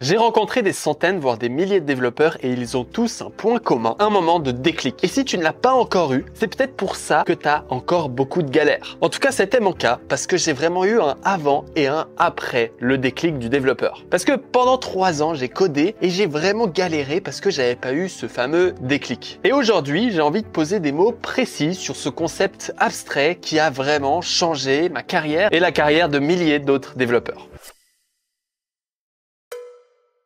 J'ai rencontré des centaines, voire des milliers de développeurs et ils ont tous un point commun, un moment de déclic. Et si tu ne l'as pas encore eu, c'est peut-être pour ça que tu as encore beaucoup de galères. En tout cas, c'était mon cas parce que j'ai vraiment eu un avant et un après le déclic du développeur. Parce que pendant 3 ans, j'ai codé et j'ai vraiment galéré parce que j'avais pas eu ce fameux déclic. Et aujourd'hui, j'ai envie de poser des mots précis sur ce concept abstrait qui a vraiment changé ma carrière et la carrière de milliers d'autres développeurs.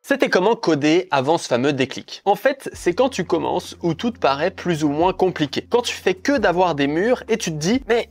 C'était comment coder avant ce fameux déclic. En fait, c'est quand tu commences où tout te paraît plus ou moins compliqué. Quand tu fais que d'avoir des murs et tu te dis « mais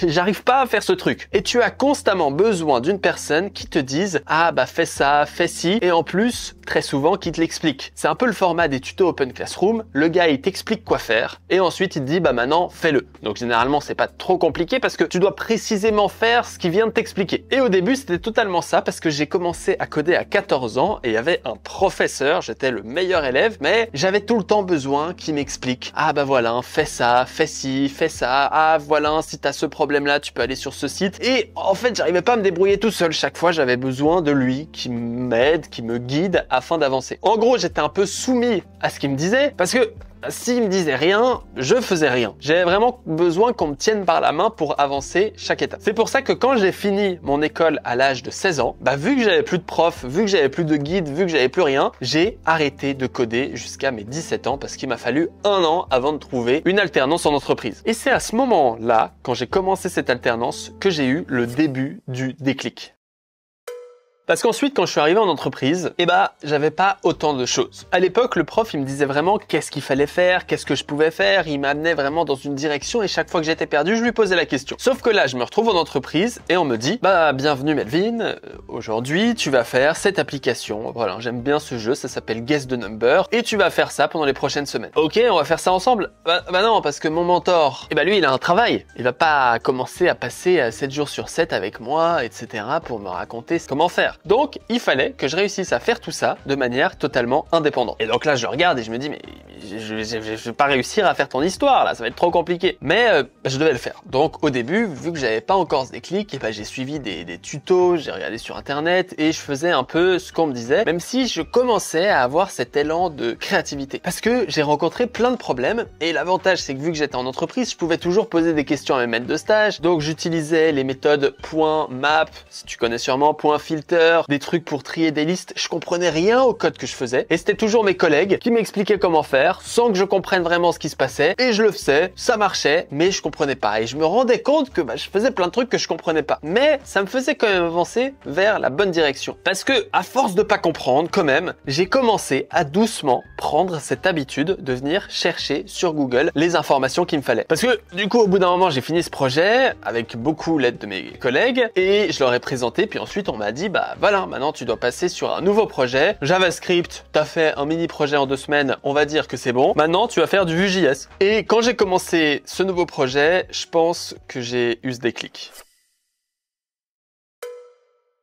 j'arrive pas à faire ce truc ». Et tu as constamment besoin d'une personne qui te dise « ah bah fais ça, fais ci » et en plus, très souvent, qui te l'explique. C'est un peu le format des tutos Open Classroom. Le gars, il t'explique quoi faire et ensuite il te dit « bah maintenant, fais-le ». Donc généralement, c'est pas trop compliqué parce que tu dois précisément faire ce qu'il vient de t'expliquer. Et au début, c'était totalement ça parce que j'ai commencé à coder à 14 ans et il y avait un professeur, j'étais le meilleur élève, mais j'avais tout le temps besoin qu'il m'explique. Ah bah voilà, fais ça, fais ci, fais ça. Ah voilà, si t'as ce problème-là, tu peux aller sur ce site. Et en fait, j'arrivais pas à me débrouiller tout seul. Chaque fois, j'avais besoin de lui qui m'aide, qui me guide afin d'avancer. En gros, j'étais un peu soumis à ce qu'il me disait parce que s'il me disait rien, je faisais rien. J'avais vraiment besoin qu'on me tienne par la main pour avancer chaque étape. C'est pour ça que quand j'ai fini mon école à l'âge de 16 ans, vu que j'avais plus de prof, vu que j'avais plus de guide, vu que j'avais plus rien, j'ai arrêté de coder jusqu'à mes 17 ans parce qu'il m'a fallu 1 an avant de trouver une alternance en entreprise. Et c'est à ce moment-là, quand j'ai commencé cette alternance, que j'ai eu le début du déclic. Parce qu'ensuite, quand je suis arrivé en entreprise, j'avais pas autant de choses. À l'époque, le prof, il me disait vraiment qu'est-ce qu'il fallait faire, qu'est-ce que je pouvais faire. Il m'amenait vraiment dans une direction et chaque fois que j'étais perdu, je lui posais la question. Sauf que là, je me retrouve en entreprise et on me dit, bienvenue Melvin, aujourd'hui, tu vas faire cette application. Voilà, j'aime bien ce jeu, ça s'appelle Guess the Number et tu vas faire ça pendant les prochaines semaines. Ok, on va faire ça ensemble? Bah non, parce que mon mentor, lui, il a un travail. Il va pas commencer à passer 7 jours sur 7 avec moi, etc. pour me raconter comment faire. Donc, il fallait que je réussisse à faire tout ça de manière totalement indépendante. Et donc là, je regarde et je me dis, mais je vais pas réussir à faire ton histoire, là, ça va être trop compliqué. Mais je devais le faire. Donc, au début, vu que j'avais pas encore ce déclic, j'ai suivi des tutos, j'ai regardé sur Internet et je faisais un peu ce qu'on me disait, même si je commençais à avoir cet élan de créativité. Parce que j'ai rencontré plein de problèmes et l'avantage, c'est que vu que j'étais en entreprise, je pouvais toujours poser des questions à mes maîtres de stage. Donc, j'utilisais les méthodes .map, si tu connais sûrement, .filter, des trucs pour trier des listes. Je comprenais rien au code que je faisais et c'était toujours mes collègues qui m'expliquaient comment faire sans que je comprenne vraiment ce qui se passait et je le faisais, ça marchait, mais je comprenais pas et je me rendais compte que je faisais plein de trucs que je comprenais pas. Mais ça me faisait quand même avancer vers la bonne direction parce que à force de pas comprendre quand même, j'ai commencé à doucement prendre cette habitude de venir chercher sur Google les informations qu'il me fallait. Parce que du coup, au bout d'un moment, j'ai fini ce projet avec beaucoup l'aide de mes collègues et je leur ai présenté puis ensuite on m'a dit voilà, maintenant tu dois passer sur un nouveau projet. JavaScript, t'as fait un mini projet en 2 semaines, on va dire que c'est bon. Maintenant, tu vas faire du Vue.js. Et quand j'ai commencé ce nouveau projet, je pense que j'ai eu ce déclic.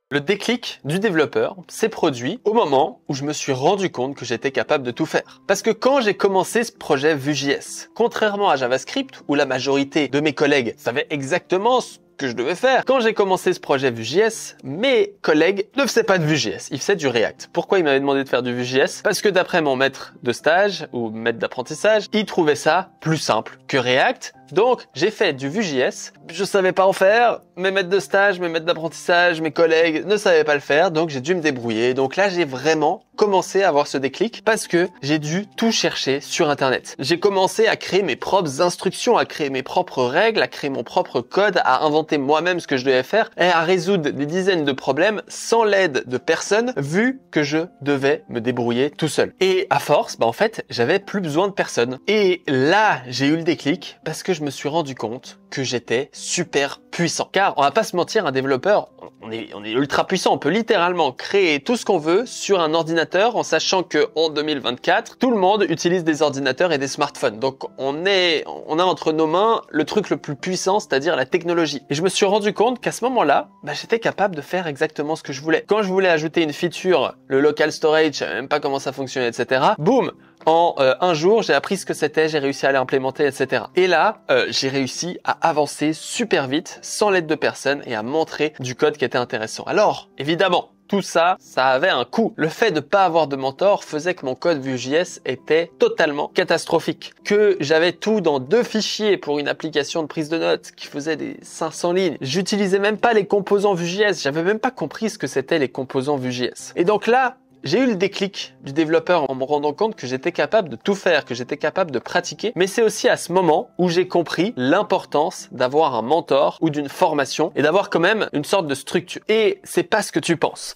Le déclic du développeur s'est produit au moment où je me suis rendu compte que j'étais capable de tout faire. Parce que quand j'ai commencé ce projet Vue.js, contrairement à JavaScript, où la majorité de mes collègues savaient exactement ce que je devais faire. Quand j'ai commencé ce projet Vue.js, mes collègues ne faisaient pas de Vue.js, ils faisaient du React. Pourquoi ils m'avaient demandé de faire du Vue.js? Parce que d'après mon maître de stage ou maître d'apprentissage, il trouvait ça plus simple que React. Donc, j'ai fait du Vue.js. Je savais pas en faire. Mes maîtres de stage, mes maîtres d'apprentissage, mes collègues ne savaient pas le faire. Donc, j'ai dû me débrouiller. Donc là, j'ai vraiment commencé à avoir ce déclic parce que j'ai dû tout chercher sur Internet. J'ai commencé à créer mes propres instructions, à créer mes propres règles, à créer mon propre code, à inventer moi-même ce que je devais faire et à résoudre des dizaines de problèmes sans l'aide de personne vu que je devais me débrouiller tout seul. Et à force, en fait, j'avais plus besoin de personne. Et là, j'ai eu le déclic parce que je me suis rendu compte que j'étais super puissant. Car on va pas se mentir, un développeur, on est ultra puissant. On peut littéralement créer tout ce qu'on veut sur un ordinateur en sachant que en 2024, tout le monde utilise des ordinateurs et des smartphones. Donc on a entre nos mains le truc le plus puissant, c'est-à-dire la technologie. Et je me suis rendu compte qu'à ce moment-là, j'étais capable de faire exactement ce que je voulais. Quand je voulais ajouter une feature, le local storage, je savais même pas comment ça fonctionnait, etc. Boum! En un jour, j'ai appris ce que c'était, j'ai réussi à l'implémenter, etc. Et là, j'ai réussi à avancer super vite, sans l'aide de personne, et à montrer du code qui était intéressant. Alors, évidemment, tout ça, ça avait un coût. Le fait de pas avoir de mentor faisait que mon code Vue.js était totalement catastrophique. Que j'avais tout dans 2 fichiers pour une application de prise de notes qui faisait des 500 lignes. J'utilisais même pas les composants Vue.js. J'avais même pas compris ce que c'était les composants Vue.js. Et donc là, j'ai eu le déclic du développeur en me rendant compte que j'étais capable de tout faire, que j'étais capable de pratiquer. Mais c'est aussi à ce moment où j'ai compris l'importance d'avoir un mentor ou d'une formation et d'avoir quand même une sorte de structure. Et c'est pas ce que tu penses.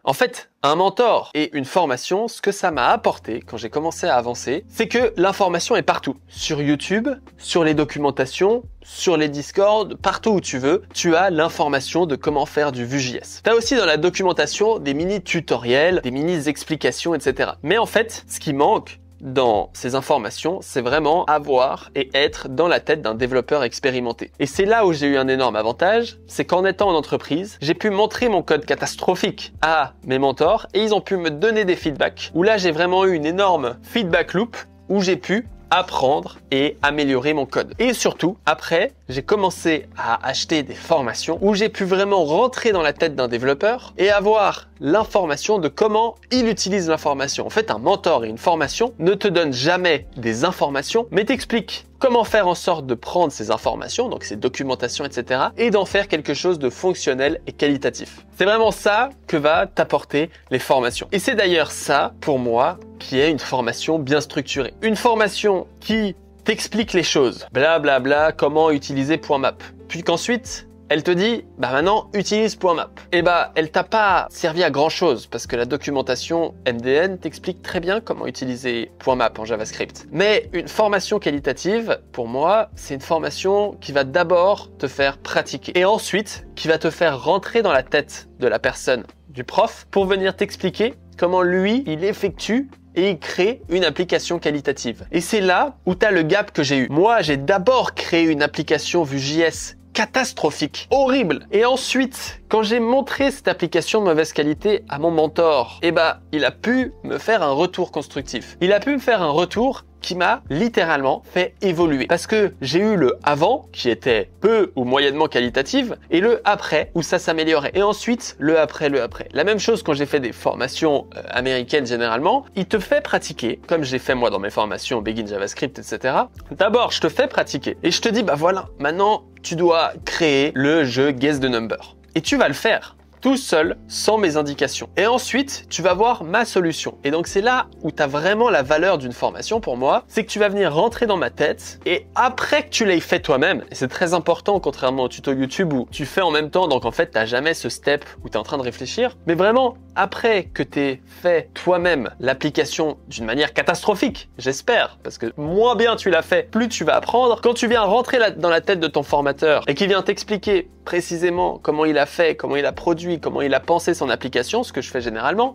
En fait, un mentor et une formation, ce que ça m'a apporté quand j'ai commencé à avancer, c'est que l'information est partout. Sur YouTube, sur les documentations, sur les Discord, partout où tu veux, tu as l'information de comment faire du Vue.js. Tu as aussi dans la documentation des mini-tutoriels, des mini-explications, etc. Mais en fait, ce qui manque dans ces informations, c'est vraiment avoir et être dans la tête d'un développeur expérimenté. Et c'est là où j'ai eu un énorme avantage, c'est qu'en étant en entreprise, j'ai pu montrer mon code catastrophique à mes mentors et ils ont pu me donner des feedbacks, où là j'ai vraiment eu une énorme feedback loop où j'ai pu apprendre et améliorer mon code. Et surtout, après, j'ai commencé à acheter des formations où j'ai pu vraiment rentrer dans la tête d'un développeur et avoir l'information de comment il utilise l'information. En fait, un mentor et une formation ne te donnent jamais des informations, mais t'expliquent comment faire en sorte de prendre ces informations, donc ces documentations, etc., et d'en faire quelque chose de fonctionnel et qualitatif. C'est vraiment ça que va t'apporter les formations. Et c'est d'ailleurs ça, pour moi, qui est une formation bien structurée. Une formation qui t'explique les choses, blablabla, bla, comment utiliser .map. Puis qu'ensuite, elle te dit, maintenant, utilise .map. Et elle t'a pas servi à grand chose parce que la documentation MDN t'explique très bien comment utiliser .map en JavaScript. Mais une formation qualitative, pour moi, c'est une formation qui va d'abord te faire pratiquer et ensuite qui va te faire rentrer dans la tête de la personne, du prof, pour venir t'expliquer comment lui, il effectue et il crée une application qualitative. Et c'est là où tu as le gap que j'ai eu. Moi, j'ai d'abord créé une application Vue.js catastrophique, horrible. Et ensuite, quand j'ai montré cette application de mauvaise qualité à mon mentor, il a pu me faire un retour constructif. Il a pu me faire un retour qui m'a littéralement fait évoluer. Parce que j'ai eu le avant, qui était peu ou moyennement qualitative, et le après, où ça s'améliorait. Et ensuite, le après, le après. La même chose quand j'ai fait des formations américaines généralement, il te fait pratiquer, comme j'ai fait moi dans mes formations Begin JavaScript, etc. D'abord, je te fais pratiquer. Et je te dis, voilà, maintenant, tu dois créer le jeu Guess the Number. Et tu vas le faire tout seul, sans mes indications. Et ensuite, tu vas voir ma solution. Et donc, c'est là où tu as vraiment la valeur d'une formation pour moi, c'est que tu vas venir rentrer dans ma tête et après que tu l'aies fait toi-même, et c'est très important contrairement au tuto YouTube où tu fais en même temps, donc en fait, tu n'as jamais ce step où tu es en train de réfléchir, mais vraiment, après que tu aies fait toi-même l'application d'une manière catastrophique, j'espère, parce que moins bien tu l'as fait, plus tu vas apprendre. Quand tu viens rentrer dans la tête de ton formateur et qu'il vient t'expliquer précisément comment il a fait, comment il a produit, comment il a pensé son application, ce que je fais généralement,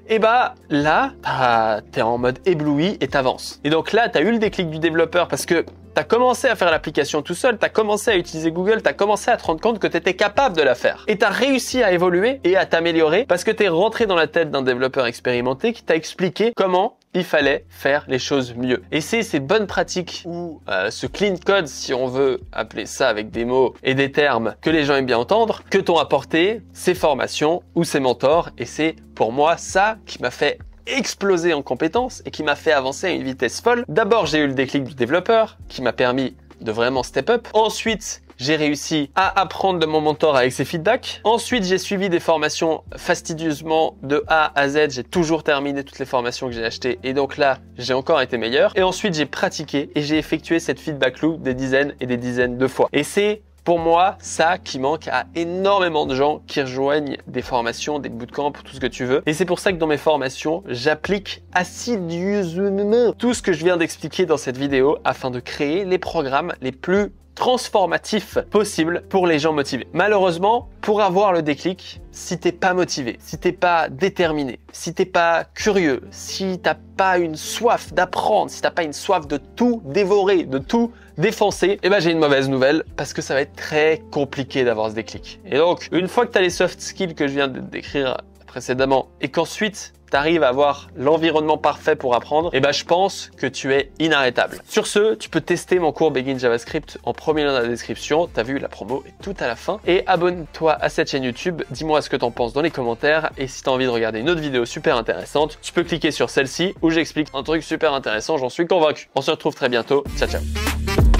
là, t'es en mode ébloui et t'avances. Et donc là, t'as eu le déclic du développeur parce que t'as commencé à faire l'application tout seul, t'as commencé à utiliser Google, t'as commencé à te rendre compte que t'étais capable de la faire. Et t'as réussi à évoluer et à t'améliorer parce que t'es rentré dans la tête d'un développeur expérimenté qui t'a expliqué comment il fallait faire les choses mieux. Et c'est ces bonnes pratiques ou ce clean code, si on veut appeler ça avec des mots et des termes que les gens aiment bien entendre, que t'ont apporté ces formations ou ces mentors. Et c'est pour moi ça qui m'a fait exploser en compétences et qui m'a fait avancer à une vitesse folle. D'abord, j'ai eu le déclic du développeur qui m'a permis de vraiment step up. Ensuite, j'ai réussi à apprendre de mon mentor avec ses feedbacks. Ensuite, j'ai suivi des formations fastidieusement de A à Z. J'ai toujours terminé toutes les formations que j'ai achetées et donc là, j'ai encore été meilleur. Et ensuite, j'ai pratiqué et j'ai effectué cette feedback loop des dizaines et des dizaines de fois. Et c'est pour moi, ça qui manque à énormément de gens qui rejoignent des formations, des bootcamps, tout ce que tu veux. Et c'est pour ça que dans mes formations, j'applique assidieusement tout ce que je viens d'expliquer dans cette vidéo afin de créer les programmes les plus transformatif possible pour les gens motivés. Malheureusement, pour avoir le déclic, si t'es pas motivé, si t'es pas déterminé, si t'es pas curieux, si t'as pas une soif d'apprendre, si t'as pas une soif de tout dévorer, de tout défoncer, j'ai une mauvaise nouvelle parce que ça va être très compliqué d'avoir ce déclic. Et donc, une fois que t'as les soft skills que je viens de décrire précédemment et qu'ensuite t'arrives à avoir l'environnement parfait pour apprendre, et ben je pense que tu es inarrêtable. Sur ce, tu peux tester mon cours Begin JavaScript en premier lien dans la description. T'as vu, la promo est tout à la fin. Et abonne-toi à cette chaîne YouTube. Dis-moi ce que t'en penses dans les commentaires. Et si t'as envie de regarder une autre vidéo super intéressante, tu peux cliquer sur celle-ci où j'explique un truc super intéressant, j'en suis convaincu. On se retrouve très bientôt. Ciao, ciao.